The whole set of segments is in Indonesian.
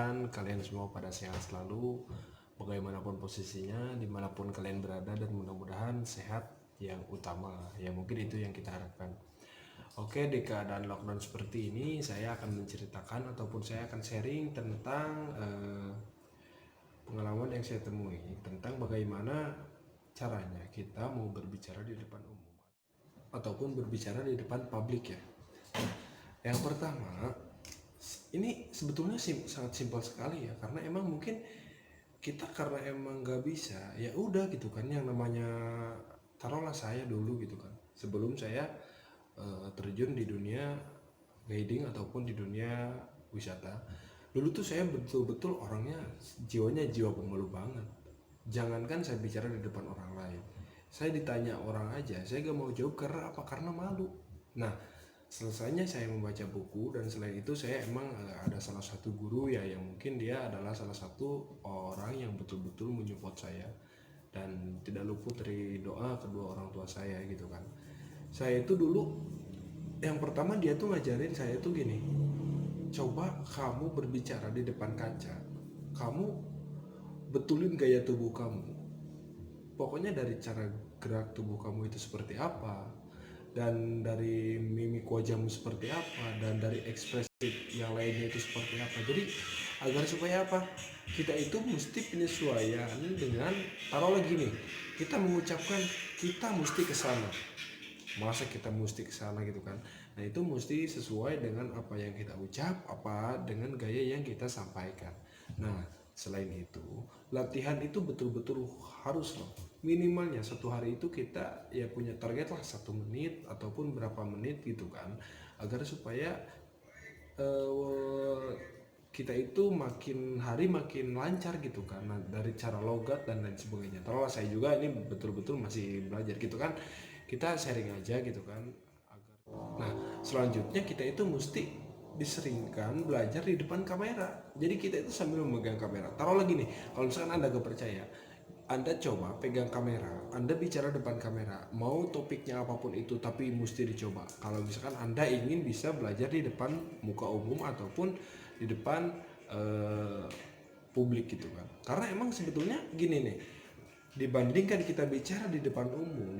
mudah-mudahan kalian semua pada sehat selalu, bagaimanapun posisinya, dimanapun kalian berada, dan mudah-mudahan sehat yang utama. Ya mungkin itu yang kita harapkan. Oke, di keadaan lockdown seperti ini, saya akan menceritakan ataupun saya akan sharing tentang pengalaman yang saya temui tentang bagaimana caranya kita mau berbicara di depan umum ataupun berbicara di depan publik ya. Yang pertama, ini sebetulnya sangat simpel sekali ya, karena emang mungkin kita karena emang nggak bisa, ya udah gitu kan, yang namanya taruhlah saya dulu gitu kan, sebelum saya terjun di dunia guiding ataupun di dunia wisata, dulu tuh saya betul-betul orangnya jiwanya jiwa pemalu banget. Jangankan saya bicara di depan orang lain, saya ditanya orang aja saya gak mau jawab. Karena apa? Karena malu. Nah, selesainya saya membaca buku, dan selain itu saya emang ada salah satu guru ya, yang mungkin dia adalah salah satu orang yang betul-betul menyupport saya dan tidak luput dari doa kedua orang tua saya gitu kan. Saya itu dulu yang pertama dia tuh ngajarin saya tuh gini, coba kamu berbicara di depan kaca, kamu betulin gaya tubuh kamu, pokoknya dari cara gerak tubuh kamu itu seperti apa, dan dari mimik wajahmu seperti apa, dan dari ekspresi yang lainnya itu seperti apa. Jadi agar supaya apa, kita itu mesti penyesuaian dengan, taruh lagi nih, kita mengucapkan kita mesti ke sana, masa kita mesti ke sana gitu kan. Nah, itu mesti sesuai dengan apa yang kita ucap, apa dengan gaya yang kita sampaikan. Nah, selain itu latihan itu betul-betul harus loh, minimalnya satu hari itu kita ya punya target lah 1 menit ataupun berapa menit gitu kan, agar supaya kita itu makin hari makin lancar gitu kan. Nah, dari cara logat dan lain sebagainya. Terus saya juga ini betul-betul masih belajar gitu kan, kita sharing aja gitu kan. Nah, selanjutnya kita itu mesti diseringkan belajar di depan kamera. Jadi kita itu sambil memegang kamera. Taruh lagi nih, kalau misalkan Anda gak percaya, Anda coba pegang kamera, Anda bicara depan kamera, mau topiknya apapun itu, tapi mesti dicoba. Kalau misalkan Anda ingin bisa belajar di depan muka umum ataupun di depan publik gitu kan. Karena emang sebetulnya gini nih, dibandingkan kita bicara di depan umum,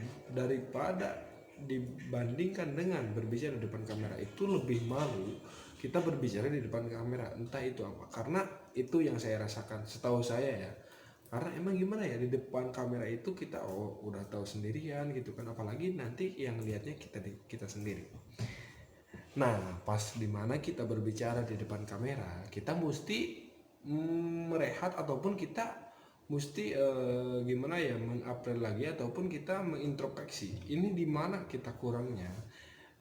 dibandingkan dengan berbicara di depan kamera, itu lebih malu kita berbicara di depan kamera. Entah itu apa, karena itu yang saya rasakan setahu saya ya. Karena emang gimana ya, di depan kamera itu kita udah tahu sendirian gitu kan, apalagi nanti yang lihatnya kita sendiri. Nah, pas dimana kita berbicara di depan kamera, kita mesti merehat ataupun kita mesti gimana ya, mengapril lagi ataupun kita mengintrospeksi. Ini dimana kita kurangnya,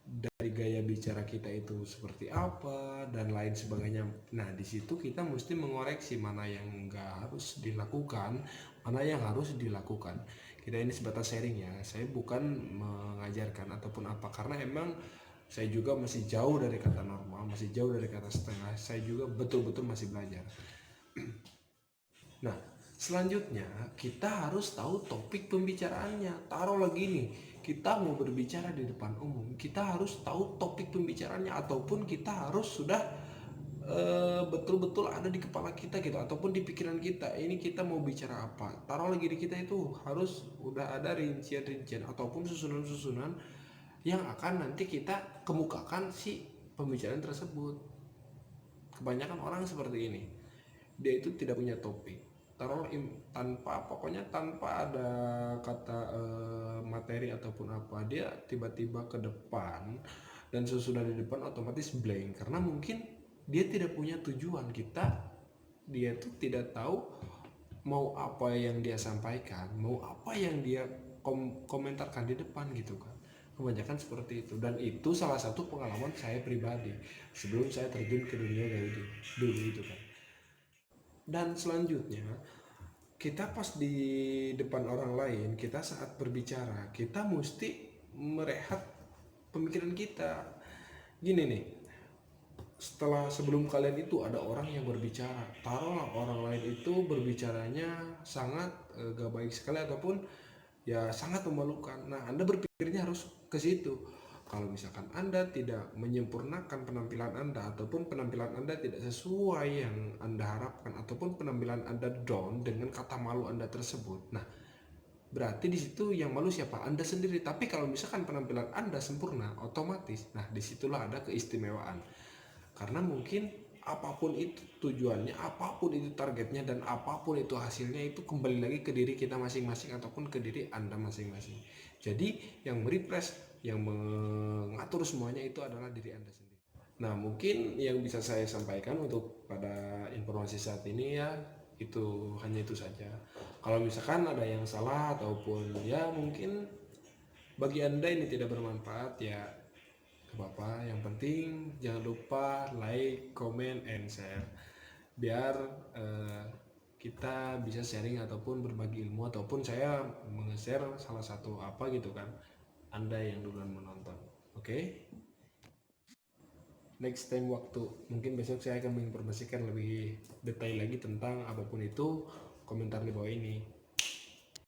dari gaya bicara kita itu seperti apa dan lain sebagainya. Nah, di situ kita mesti mengoreksi mana yang nggak harus dilakukan, mana yang harus dilakukan. Kita ini sebatas sharing ya, saya bukan mengajarkan ataupun apa, karena emang saya juga masih jauh dari kata normal, masih jauh dari kata setengah. Saya juga betul-betul masih belajar. Nah, selanjutnya kita harus tahu topik pembicaraannya. Taruh lagi nih, kita mau berbicara di depan umum, kita harus tahu topik pembicaraannya, ataupun kita harus sudah betul-betul ada di kepala kita gitu, ataupun di pikiran kita, ini kita mau bicara apa. Taruh lagi di kita itu harus udah ada rincian-rincian ataupun susunan-susunan yang akan nanti kita kemukakan si pembicaraan tersebut. Kebanyakan orang seperti ini, dia itu tidak punya topik, taruh pokoknya tanpa ada kata materi ataupun apa, dia tiba-tiba ke depan, dan sesudah di depan otomatis blank, karena mungkin dia tidak punya tujuan. Dia tuh tidak tahu mau apa yang dia sampaikan, mau apa yang dia komentarkan di depan gitu kan. Kebanyakan seperti itu, dan itu salah satu pengalaman saya pribadi sebelum saya terjun ke dunia guiding dulu itu kan. Dan selanjutnya, kita pas di depan orang lain, kita saat berbicara, kita mesti merehat pemikiran kita. Gini nih, sebelum kalian itu ada orang yang berbicara, taruhlah orang lain itu berbicaranya sangat gak baik sekali ataupun ya sangat memalukan. Nah, Anda berpikirnya harus ke situ. Kalau misalkan Anda tidak menyempurnakan penampilan Anda, ataupun penampilan Anda tidak sesuai yang Anda harapkan, ataupun penampilan Anda down dengan kata malu Anda tersebut, nah berarti di situ yang malu siapa? Anda sendiri. Tapi kalau misalkan penampilan Anda sempurna, otomatis, nah disitulah ada keistimewaan. Karena mungkin apapun itu tujuannya, apapun itu targetnya, dan apapun itu hasilnya, itu kembali lagi ke diri kita masing-masing ataupun ke diri Anda masing-masing. Jadi yang merepress, yang mengatur semuanya itu adalah diri Anda sendiri. Nah, mungkin yang bisa saya sampaikan untuk pada informasi saat ini ya itu hanya itu saja. Kalau misalkan ada yang salah ataupun ya mungkin bagi Anda ini tidak bermanfaat, ya gak apa-apa. Yang penting jangan lupa like, comment, and share biar kita bisa sharing ataupun berbagi ilmu, ataupun saya meng-share salah satu apa gitu kan, Anda yang duluan menonton. Oke? Next time waktu mungkin besok saya akan menginformasikan lebih detail lagi tentang apapun itu, komentar di bawah ini.